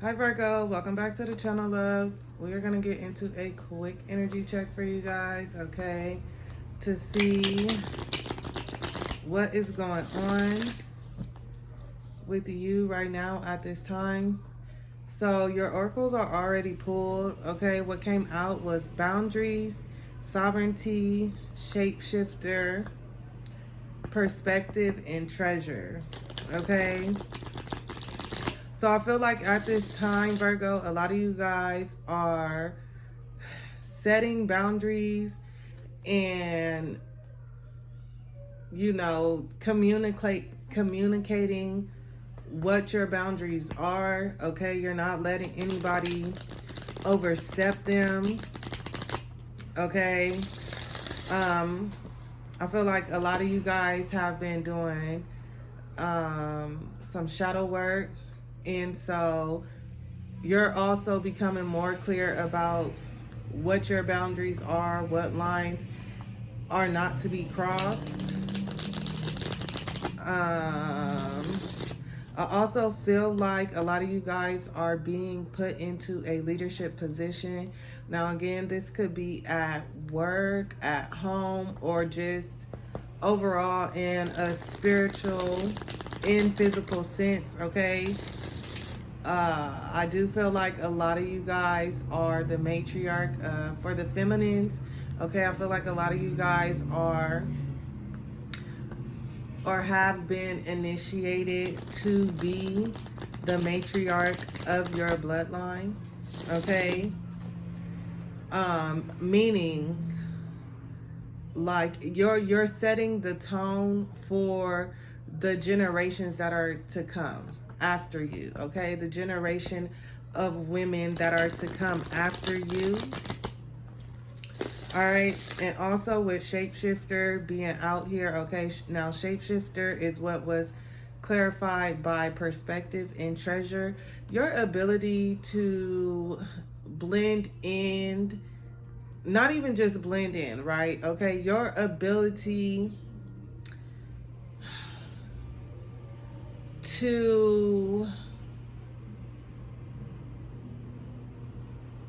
Hi Virgo, welcome back to the channel, loves. We are going to get into a quick energy check for you guys, okay, to see what is going on with you right now at this time. So your oracles are already pulled, okay. What came out was boundaries, sovereignty, shapeshifter, perspective, and treasure, okay. So I feel like at this time, Virgo, a lot of you guys are setting boundaries and, communicating what your boundaries are, okay? You're not letting anybody overstep them, okay? I feel like a lot of you guys have been doing some shadow work, and so you're also becoming more clear about what your boundaries are, what lines are not to be crossed. I also feel like a lot of you guys are being put into a leadership position. Now, again, this could be at work, at home, or just overall in a spiritual, in physical sense, okay? I do feel like a lot of you guys are the matriarch for the feminines, okay? I feel like a lot of you guys are or have been initiated to be the matriarch of your bloodline, okay? Meaning like you're setting the tone for the generations that are to come after you, okay? The generation of women that are to come after you. All right, and also with shapeshifter being out here, okay, now shapeshifter is what was clarified by perspective and treasure. Your ability to blend in, not even just blend in, right? Okay, your ability to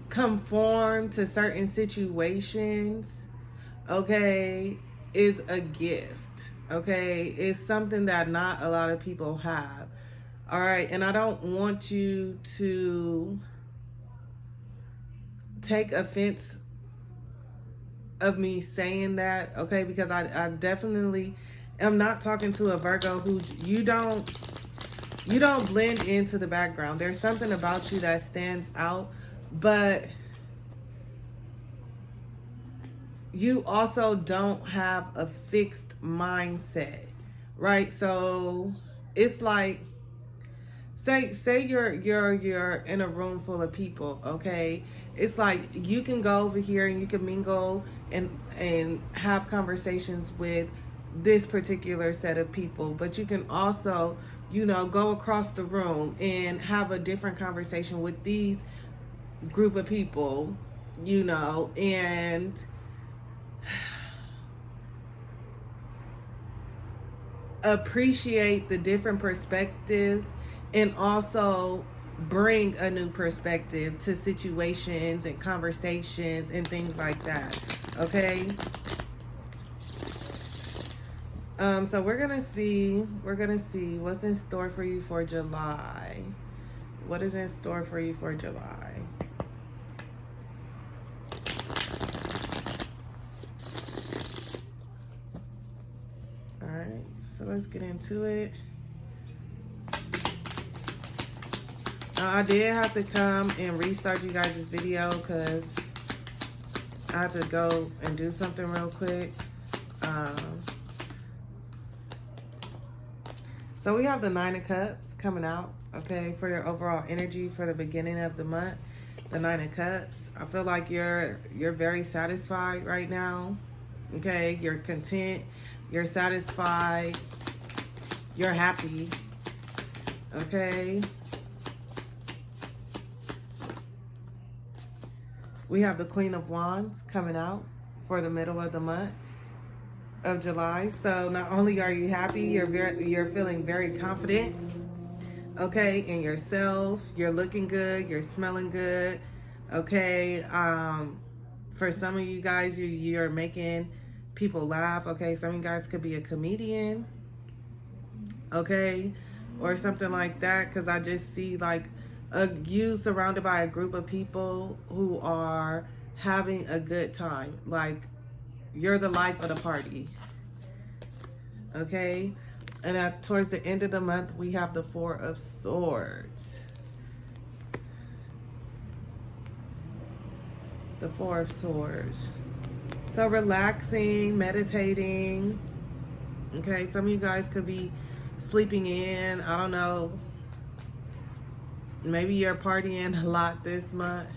conform to certain situations, okay, is a gift, okay? It's something that not a lot of people have. All right, and I don't want you to take offense of me saying that, okay? Because I definitely am not talking to a Virgo who you don't blend into the background. There's something about you that stands out, but you also don't have a fixed mindset, right? So it's like, say you're in a room full of people, okay? It's like you can go over here and you can mingle and have conversations with this particular set of people, but you can also, go across the room and have a different conversation with these group of people, and appreciate the different perspectives and also bring a new perspective to situations and conversations and things like that, okay? So we're gonna see what's in store for you for July. What is in store for you for July? All right, so let's get into it. I did have to come and restart you guys' video because I had to go and do something real quick. So we have the Nine of Cups coming out, okay, for your overall energy for the beginning of the month. The Nine of Cups. I feel like you're very satisfied right now, okay? You're content, you're satisfied, you're happy, okay? We have the Queen of Wands coming out for the middle of the month of July. So not only are you happy, you're feeling very confident, okay, in yourself. You're looking good, you're smelling good, okay. For some of you guys, you're making people laugh, okay. Some of you guys could be a comedian, okay, or something like that, because I just see like you surrounded by a group of people who are having a good time. Like, you're the life of the party, okay. And towards the end of the month, we have the Four of Swords. The Four of Swords. So relaxing, meditating. Okay, some of you guys could be sleeping in. I don't know. Maybe you're partying a lot this month.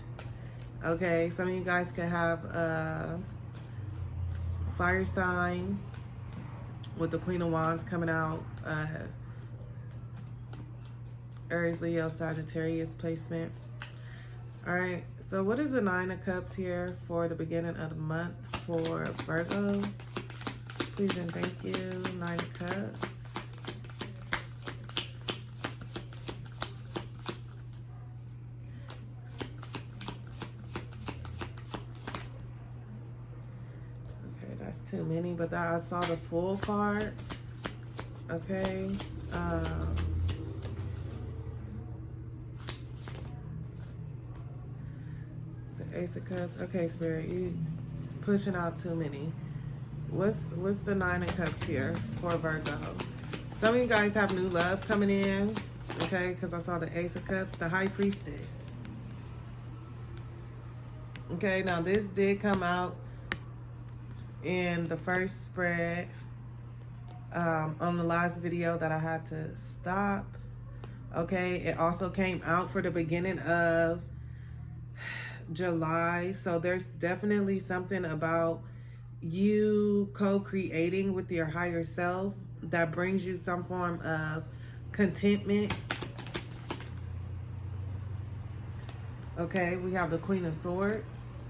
Okay, some of you guys could have a fire sign with the Queen of Wands coming out. Aries, Leo, Sagittarius placement. All right, so what is the Nine of Cups here for the beginning of the month for Virgo? Please and thank you. Nine of Cups. Okay, that's too many, but I saw the Fool card. Okay. Ace of Cups. Okay, Spirit, you pushing out too many. What's the Nine of Cups here for Virgo? Some of you guys have new love coming in, okay? Because I saw the Ace of Cups, the High Priestess. Okay, now this did come out in the first spread on the last video that I had to stop. Okay, it also came out for the beginning of July. So there's definitely something about you co-creating with your higher self that brings you some form of contentment. Okay, we have the Queen of Swords.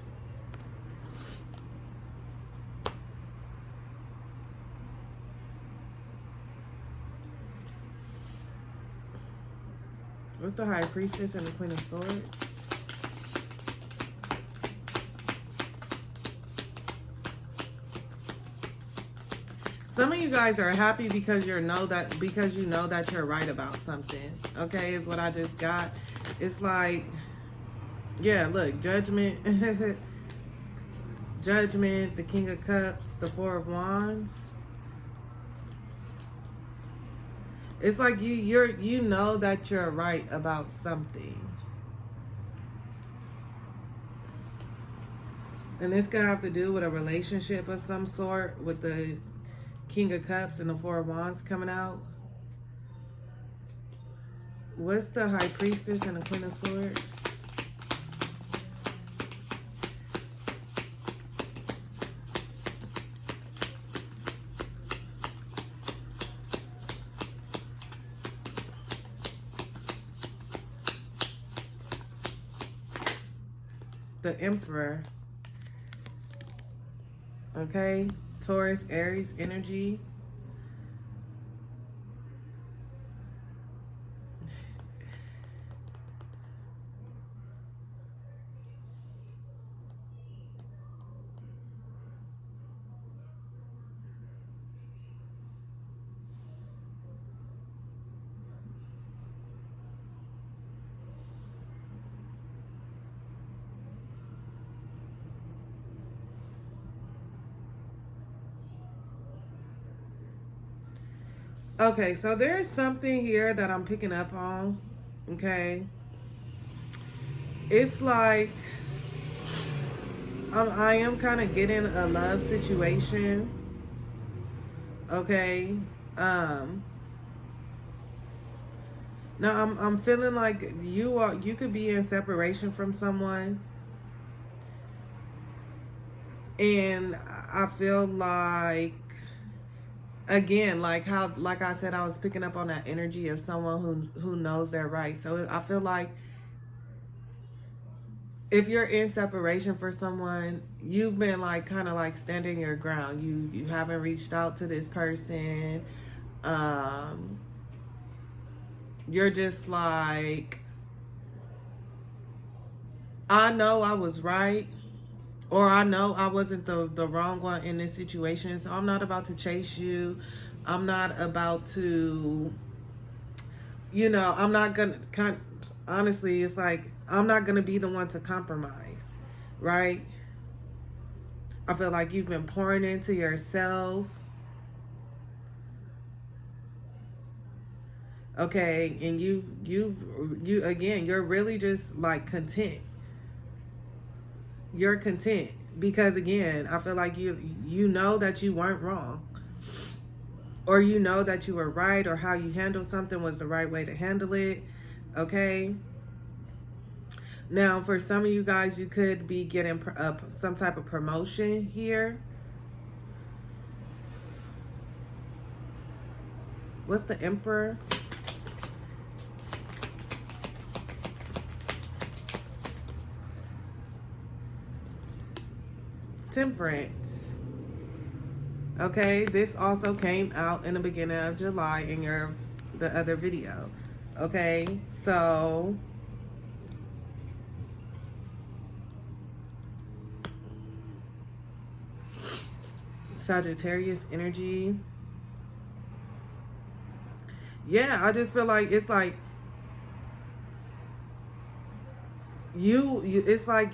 What's the High Priestess and the Queen of Swords? Some of you guys are happy because you know that you're right about something. Okay, is what I just got. It's like, yeah, look, Judgment, Judgment, the King of Cups, the Four of Wands. It's like you know that you're right about something. And this could have to do with a relationship of some sort with the King of Cups and the Four of Wands coming out. What's the High Priestess and the Queen of Swords? The Emperor. Okay, Taurus, Aries energy. Okay, so there's something here that I'm picking up on. Okay, it's like I am kind of getting a love situation. Okay, now I'm feeling like you could be in separation from someone, and I feel like, again, like I said, I was picking up on that energy of someone who knows they're right. So I feel like if you're in separation for someone, you've been like kind of like standing your ground. You haven't reached out to this person. you're just like, I know I was right, or I know I wasn't the wrong one in this situation, so I'm not about to chase you. I'm not about to, I'm not gonna honestly, it's like I'm not gonna be the one to compromise, right? I feel like you've been pouring into yourself. Okay, and you again, you're really just like content. You're content because again, I feel like you know that you weren't wrong, or you know that you were right, or how you handled something was the right way to handle it. Okay. Now, for some of you guys, you could be getting some type of promotion here. What's the Emperor? Temperance. Okay, this also came out in the beginning of July in the other video. Okay, so Sagittarius energy. Yeah, I just feel like it's like it's like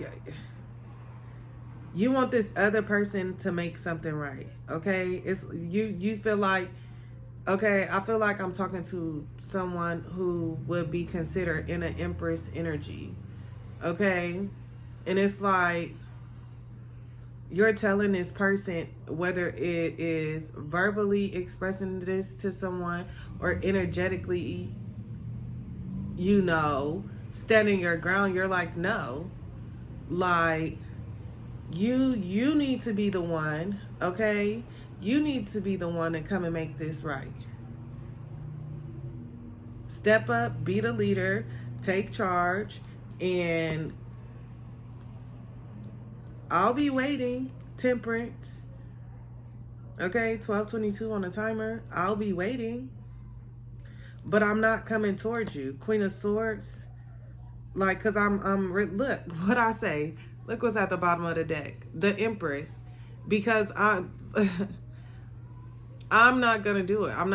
you want this other person to make something right. Okay, it's you feel like, okay, I feel like I'm talking to someone who would be considered in an Empress energy. Okay, and it's like you're telling this person, whether it is verbally expressing this to someone or energetically, standing your ground. You're like, no, like you need to be the one. Okay, you need to be the one to come and make this right. Step up, be the leader, take charge, and I'll be waiting. Temperance. Okay, 12:22 on the timer. I'll be waiting. But I'm not coming towards you. Queen of Swords. Like, cause look what I say. Look what's at the bottom of the deck. The Empress. Because I'm not gonna do it. I'm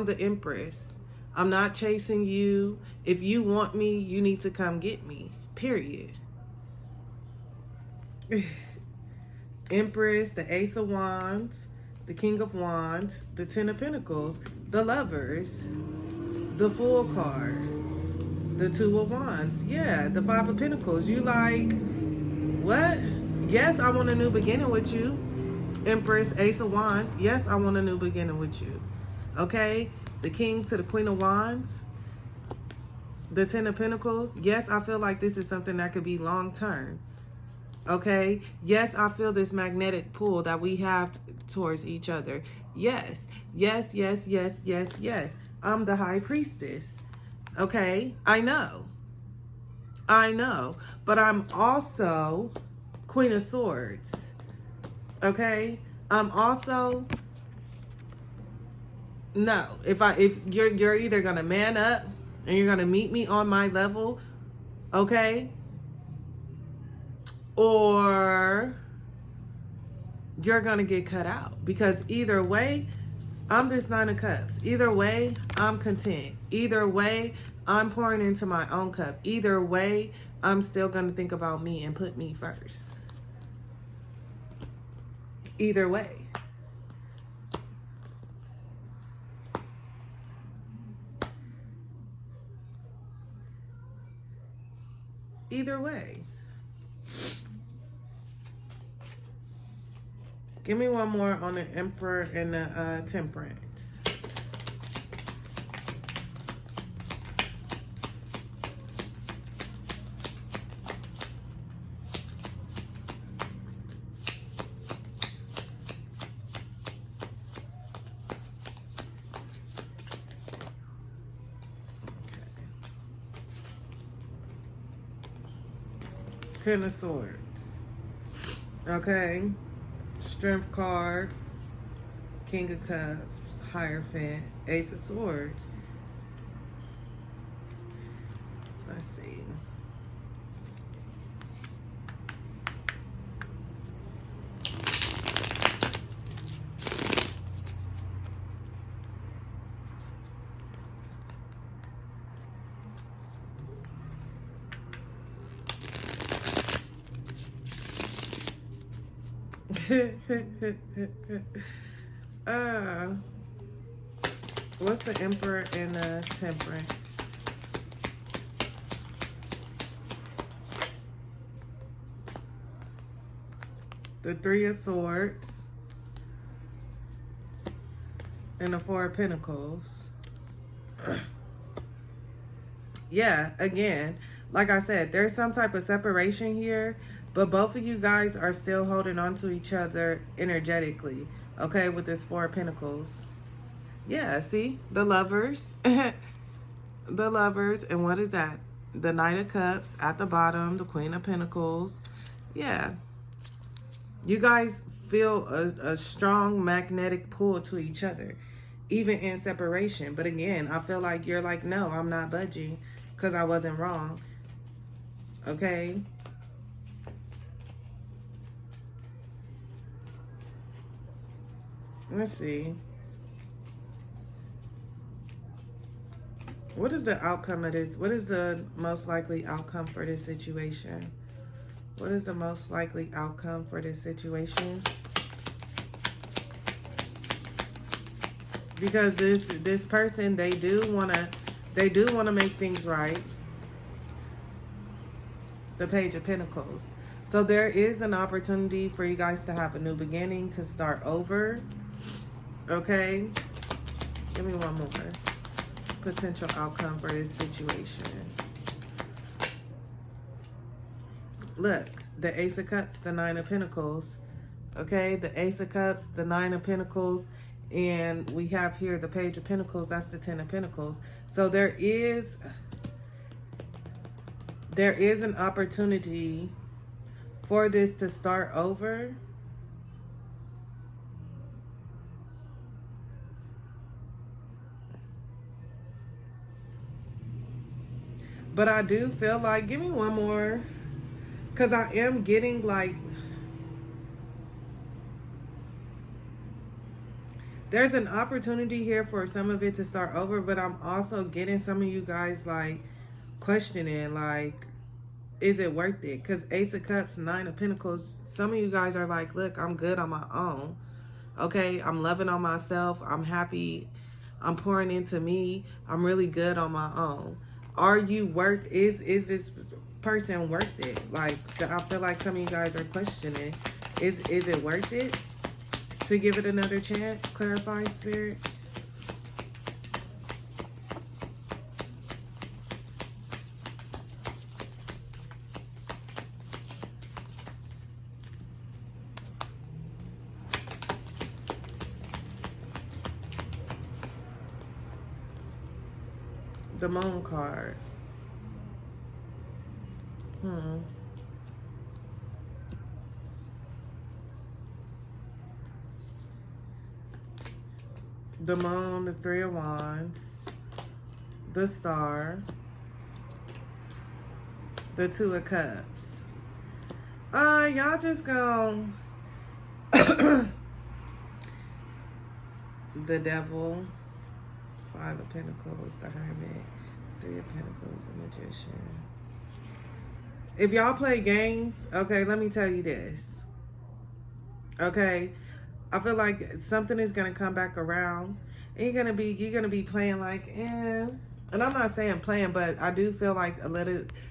the Empress. I'm not chasing you. If you want me, you need to come get me. Period. Empress, the Ace of Wands, the King of Wands, the Ten of Pentacles, the Lovers, the Fool card, the Two of Wands. Yeah, the Five of Pentacles. You like, what? Yes, I want a new beginning with you. Empress, Ace of Wands. Yes, I want a new beginning with you. Okay? The King to the Queen of Wands. The Ten of Pentacles. Yes, I feel like this is something that could be long term. Okay? Yes, I feel this magnetic pull that we have towards each other. Yes. Yes, yes, yes, yes, yes. I'm the High Priestess. Okay? I know. But I'm also Queen of Swords. Okay? I'm also, no. If you're either gonna man up and you're gonna meet me on my level, okay? Or you're gonna get cut out. Because either way, I'm this Nine of Cups. Either way, I'm content. Either way, I'm pouring into my own cup. Either way, I'm still gonna think about me and put me first. Either way. Either way. Give me one more on the Emperor and the Temperance. Ten of Swords. Okay. Strength card. King of Cups. Hierophant. Ace of Swords. Let's see. uh, what's the Emperor and the Temperance? The Three of Swords and the Four of Pentacles. Yeah, again, like I said, there's some type of separation here, but both of you guys are still holding on to each other energetically, okay, with this Four of Pentacles. Yeah, see? The Lovers. The Lovers. And what is that? The Knight of Cups at the bottom, the Queen of Pentacles. Yeah. You guys feel a strong magnetic pull to each other, even in separation. But again, I feel like you're like, no, I'm not budging because I wasn't wrong. Okay? Let's see. What is the outcome of this? What is the most likely outcome for this situation? What is the most likely outcome for this situation? Because this person, they do wanna make things right. The Page of Pentacles. So there is an opportunity for you guys to have a new beginning, to start over. Okay? Give me one more. Potential outcome for this situation. Look, the Ace of Cups, the Nine of Pentacles. Okay, the Ace of Cups, the Nine of Pentacles, and we have here the Page of Pentacles. That's the Ten of Pentacles. So there is an opportunity for this to start over. But I do feel like, give me one more, because I am getting like, there's an opportunity here for some of it to start over, but I'm also getting some of you guys like questioning, like, is it worth it? Because Ace of Cups, Nine of Pentacles, some of you guys are like, look, I'm good on my own. Okay, I'm loving on myself. I'm happy. I'm pouring into me. I'm really good on my own. Are you worth, is this person worth it? Like, I feel like some of you guys are questioning, is it worth it to give it another chance? Clarify, Spirit. The Moon card. The Moon, the Three of Wands, the Star, the Two of Cups. Y'all just go. The Devil, Five of Pentacles, the Hermit, Three of Pentacles, the Magician. If y'all play games, okay, let me tell you this. Okay, I feel like something is gonna come back around, and you're gonna be playing like, eh. And I'm not saying playing, but I do feel like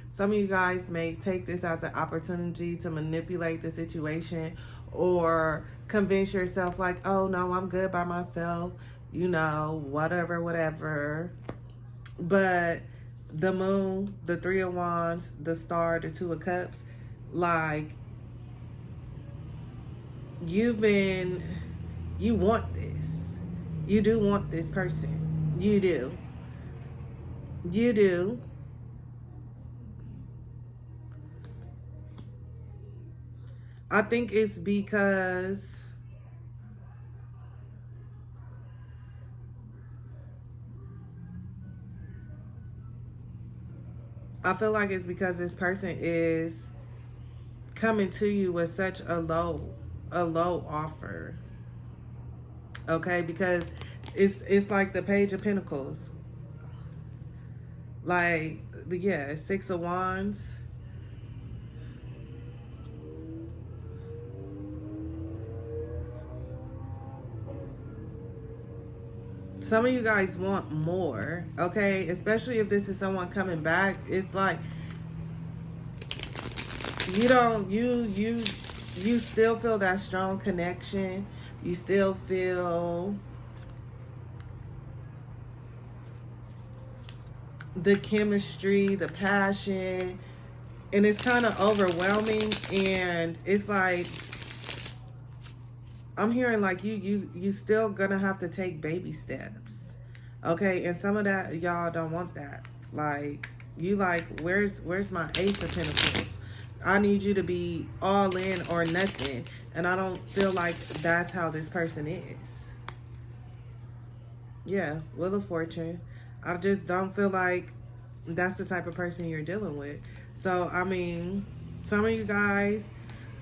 some of you guys may take this as an opportunity to manipulate the situation, or convince yourself like, oh no, I'm good by myself, you know, whatever. But the Moon, the Three of Wands, the Star, the Two of Cups, like, you want this. You do want this person. You do. You do. I think it's because I feel like it's because this person is coming to you with such a low offer. Okay, because it's like the Page of Pentacles. Like, yeah, Six of Wands. Some of you guys want more, okay? Especially if this is someone coming back. It's like you don't you still feel that strong connection. You still feel the chemistry, the passion, and it's kind of overwhelming, and it's like I'm hearing like you still gonna have to take baby steps. Okay, and some of that y'all don't want that. Like, you like, where's my Ace of Pentacles? I need you to be all in or nothing. And I don't feel like that's how this person is. Yeah, Wheel of Fortune. I just don't feel like that's the type of person you're dealing with. So, I mean, some of you guys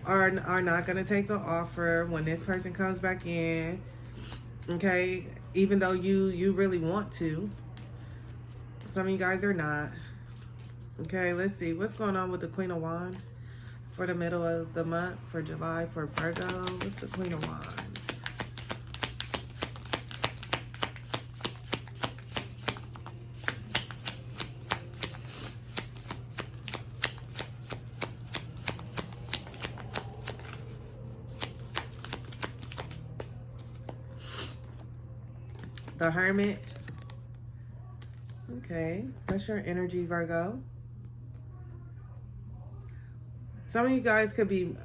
are not going to take the offer when this person comes back in. Okay? Even though you really want to. Some of you guys are not. Okay, let's see. What's going on with the Queen of Wands for the middle of the month, for July, for Virgo? What's the Queen of Wands? The Hermit. Okay, that's your energy, Virgo. Some of you guys could be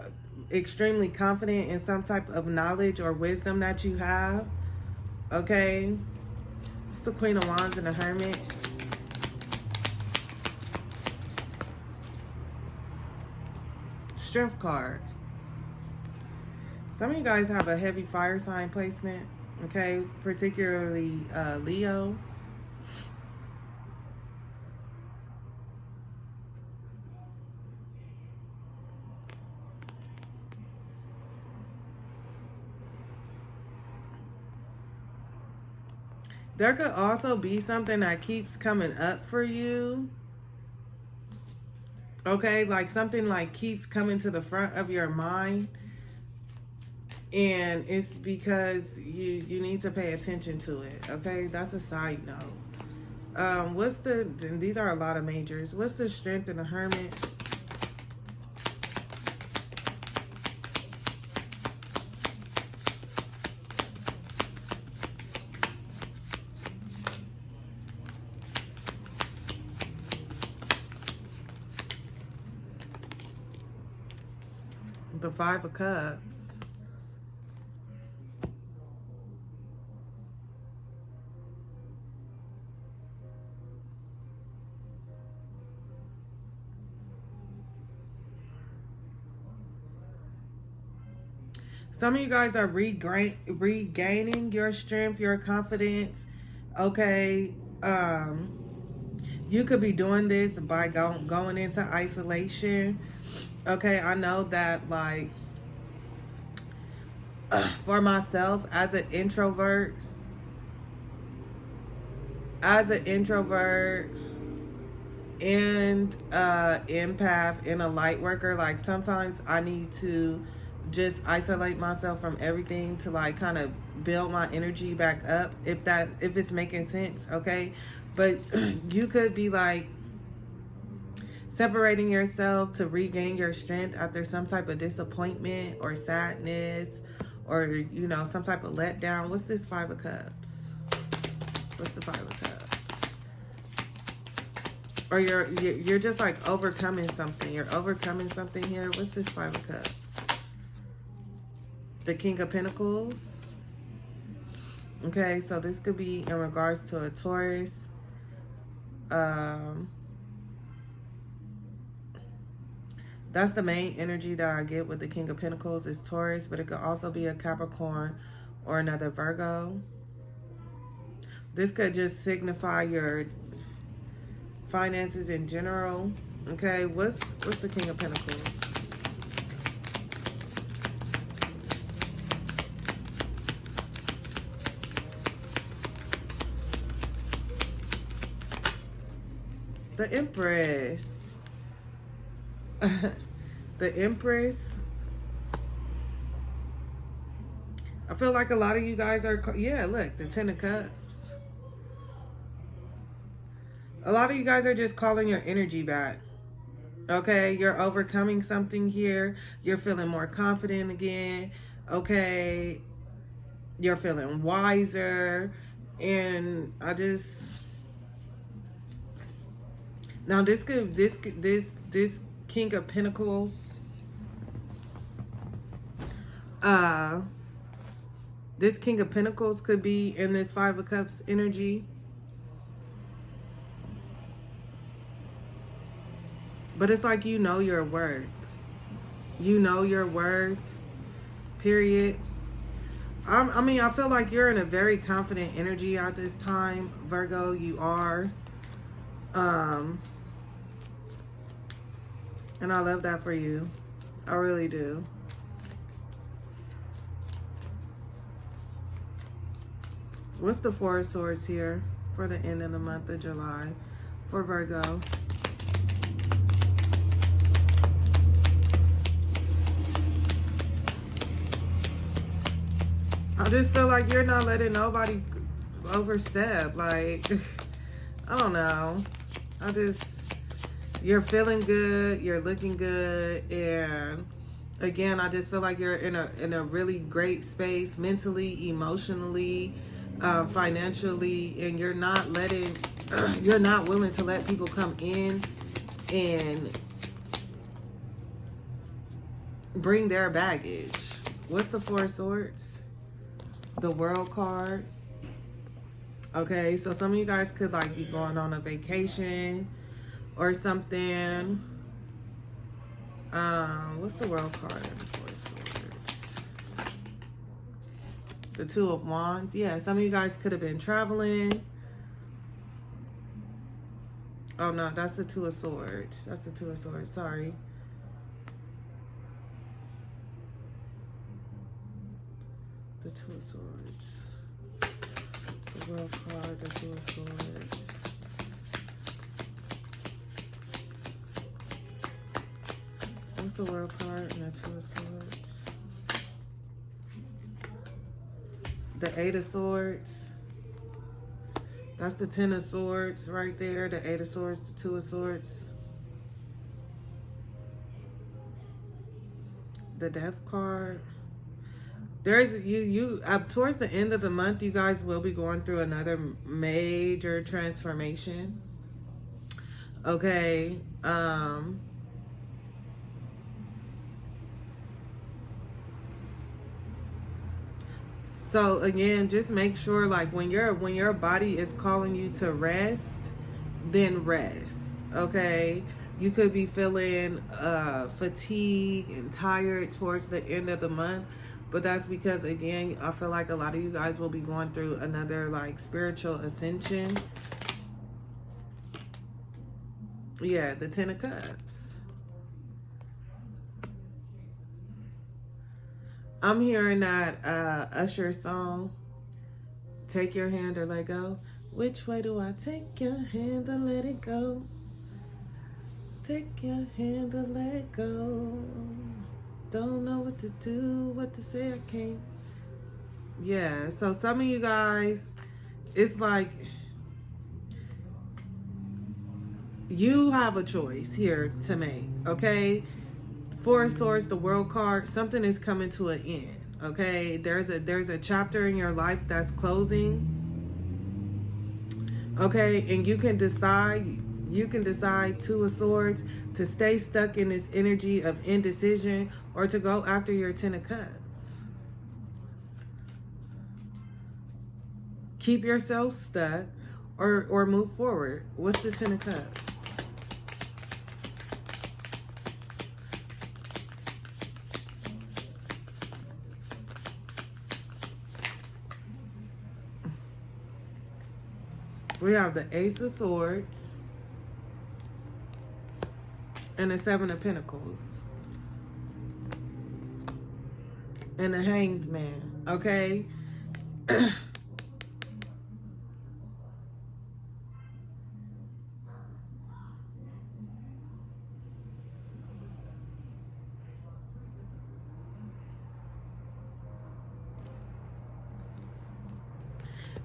extremely confident in some type of knowledge or wisdom that you have. Okay, it's the Queen of Wands and the Hermit. Strength card. Some of you guys have a heavy fire sign placement. Okay, particularly Leo. There could also be something that keeps coming up for you. Okay, like something like keeps coming to the front of your mind. And it's because you need to pay attention to it. Okay, that's a side note. What's these are a lot of majors. What's the Strength in the Hermit? The Five of Cups. Some of you guys are regaining your strength, your confidence. Okay. You could be doing this by going into isolation. Okay, I know that, like, for myself as an introvert and empath and a light worker, like, sometimes I need to just isolate myself from everything to, like, kind of build my energy back up, if it's making sense. Okay, but you could be like separating yourself to regain your strength after some type of disappointment or sadness, or, you know, some type of letdown. What's this Five of Cups? What's the Five of Cups? Or you're just like overcoming something. You're overcoming something here. What's this Five of Cups? The King of Pentacles. Okay, so this could be in regards to a Taurus. That's the main energy that I get with the King of Pentacles is Taurus, but it could also be a Capricorn or another Virgo. This could just signify your finances in general. Okay, what's the King of Pentacles? The Empress. The Empress. I feel like a lot of you guys are, yeah, look, the Ten of Cups. A lot of you guys are just calling your energy back. Okay, you're overcoming something here. You're feeling more confident again. Okay, you're feeling wiser. And I just, now this King of Pentacles, this King of Pentacles could be in this Five of Cups energy. But it's like you know your worth. You know your worth, period. I mean, I feel like you're in a very confident energy at this time, Virgo. You are. And I love that for you. I really do. What's the Four of Swords here for the end of the month of July for Virgo? I just feel like you're not letting nobody overstep. Like, I don't know. You're feeling good. You're looking good. And again, I just feel like you're in a really great space mentally, emotionally, financially, and you're not willing to let people come in and bring their baggage. What's the Four of Swords? The World card. Okay, so some of you guys could like be going on a vacation or something. What's the World card in the Four of Swords? The Two of Wands. Yeah, some of you guys could have been traveling. Oh no, that's the Two of Swords. That's the Two of Swords. Sorry. The Two of Swords. The World card, the Two of Swords. What's the World card and the Two of Swords? The Eight of Swords. That's the Ten of Swords right there. The Eight of Swords, the Two of Swords. The Death card. There's you up towards the end of the month, you guys will be going through another major transformation. Okay. So again, just make sure like when your body is calling you to rest, then rest. Okay. You could be feeling fatigued and tired towards the end of the month. But that's because, again, I feel like a lot of you guys will be going through another, like, spiritual ascension. Yeah, the Ten of Cups. I'm hearing that Usher song, Take Your Hand or Let Go. Which way do I take your hand and let it go? Take your hand and let go. Don't know what to do, what to say, I can't. Yeah, so some of you guys, it's like you have a choice here to make, okay? Four of Swords, the World card, something is coming to an end, okay? There's a chapter in your life that's closing, okay? And you can decide, Two of Swords, to stay stuck in this energy of indecision or to go after your Ten of Cups. Keep yourself stuck or move forward. What's the Ten of Cups? We have the Ace of Swords. and the Seven of Pentacles and the Hanged Man, okay?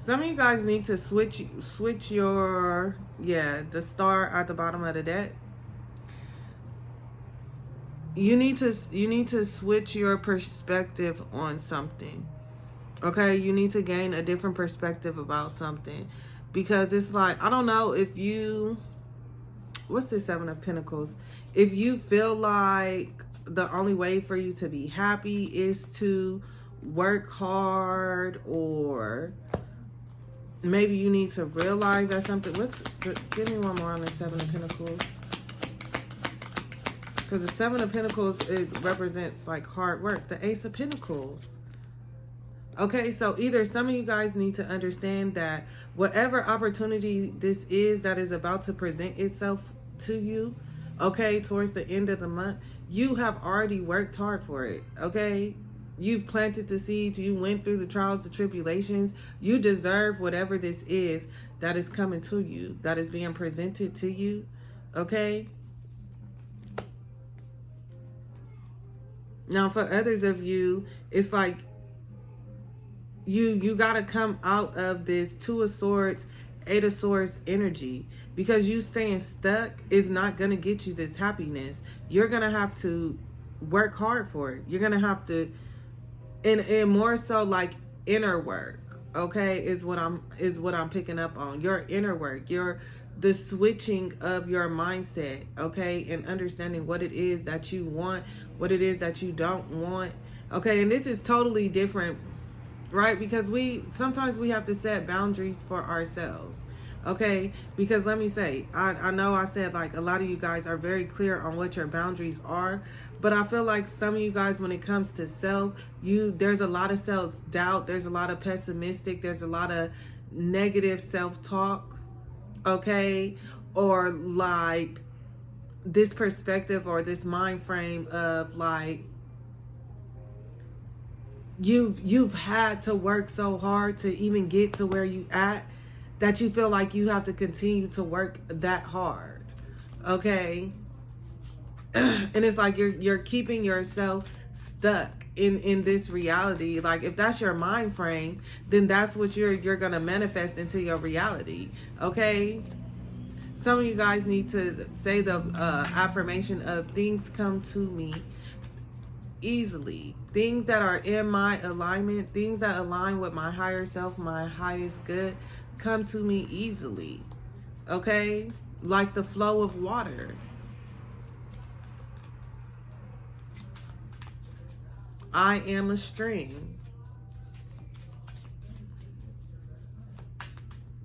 Some of you guys need to switch your, the star at the bottom of the deck. You need to switch your perspective on something. Okay? You need to gain a different perspective about something. Because it's like, I don't know if you, what's the Seven of Pentacles? If you feel like the only way for you to be happy is to work hard, or maybe you need to realize that something. Give me one more on the Seven of Pentacles. Because the Seven of Pentacles, it represents like hard work. The Ace of Pentacles. Okay, so either some of you guys need to understand that whatever opportunity this is that is about to present itself to you, okay, towards the end of the month, you have already worked hard for it, okay? You've planted the seeds. You went through the trials, the tribulations. You deserve whatever this is that is coming to you, that is being presented to you, okay? Now, for others of you, it's like you got to come out of this Two of Swords, Eight of Swords energy, because you staying stuck is not going to get you this happiness. You're going to have to work hard for it. You're going to have to, and more so like inner work, okay, is what I'm picking up on. Your inner work, the switching of your mindset, okay, and understanding what it is that you want, what it is that you don't want, okay. And this is totally different, right? Because sometimes we have to set boundaries for ourselves, okay? Because let me say, I know I said like a lot of you guys are very clear on what your boundaries are, but I feel like some of you guys, when it comes to self, there's a lot of self-doubt, there's a lot of pessimistic, there's a lot of negative self-talk, okay? Or like this perspective or this mind frame of like, you've had to work so hard to even get to where you at, that you feel like you have to continue to work that hard, okay? And it's like you're keeping yourself stuck in this reality. Like if that's your mind frame, then that's what you're gonna manifest into your reality, okay? Some of you guys need to say the affirmation of things come to me easily. Things that are in my alignment, things that align with my higher self, my highest good, come to me easily, okay? Like the flow of water. I am a stream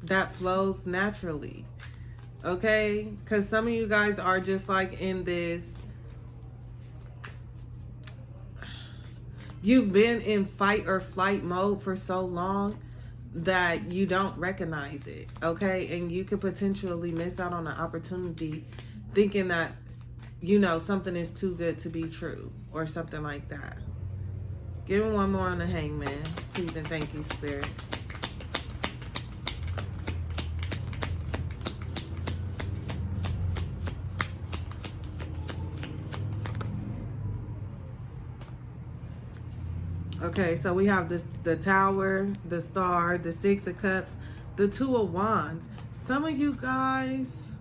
that flows naturally, okay? Because some of you guys are just like in this, you've been in fight or flight mode for so long that you don't recognize it, okay? And you could potentially miss out on an opportunity thinking that, something is too good to be true or something like that. Give me one more on the Hangman, please and thank you, Spirit. Okay, so we have the Tower, the Star, the Six of Cups, the Two of Wands. Some of you guys,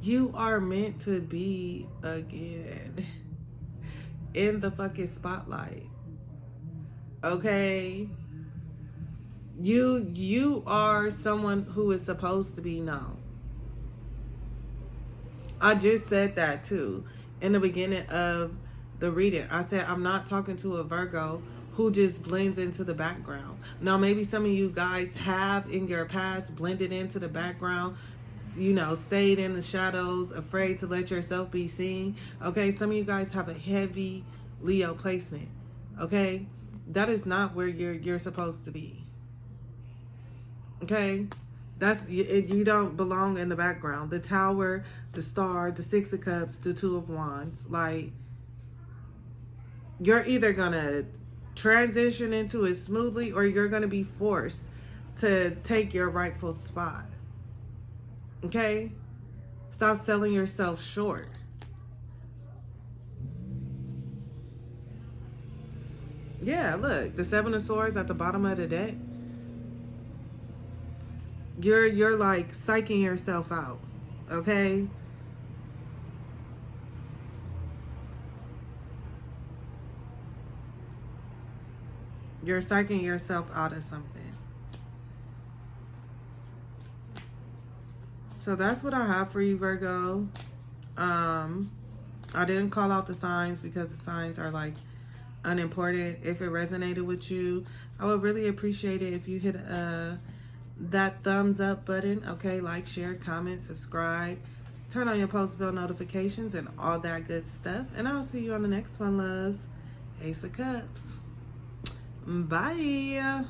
you are meant to be again in the fucking spotlight, okay? You are someone who is supposed to be known. I just said that too in the beginning of the reading. I said I'm not talking to a Virgo who just blends into the background. Now maybe some of you guys have in your past blended into the background, stayed in the shadows, afraid to let yourself be seen, okay? Some of you guys have a heavy Leo placement, okay? That is not where you're supposed to be, okay? You don't belong in the background. The Tower, the Star, the Six of Cups, the Two of Wands. Like, you're either gonna transition into it smoothly, or you're gonna be forced to take your rightful spot. Okay? Stop selling yourself short. Yeah, look, the Seven of Swords at the bottom of the deck. You're like psyching yourself out, okay? You're psyching yourself out of something. So that's what I have for you, Virgo. I didn't call out the signs because the signs are like unimportant. If it resonated with you, I would really appreciate it if you hit that thumbs up button. Okay, like, share, comment, subscribe, turn on your post bell notifications and all that good stuff. And I'll see you on the next one, loves. Ace of Cups. Bye.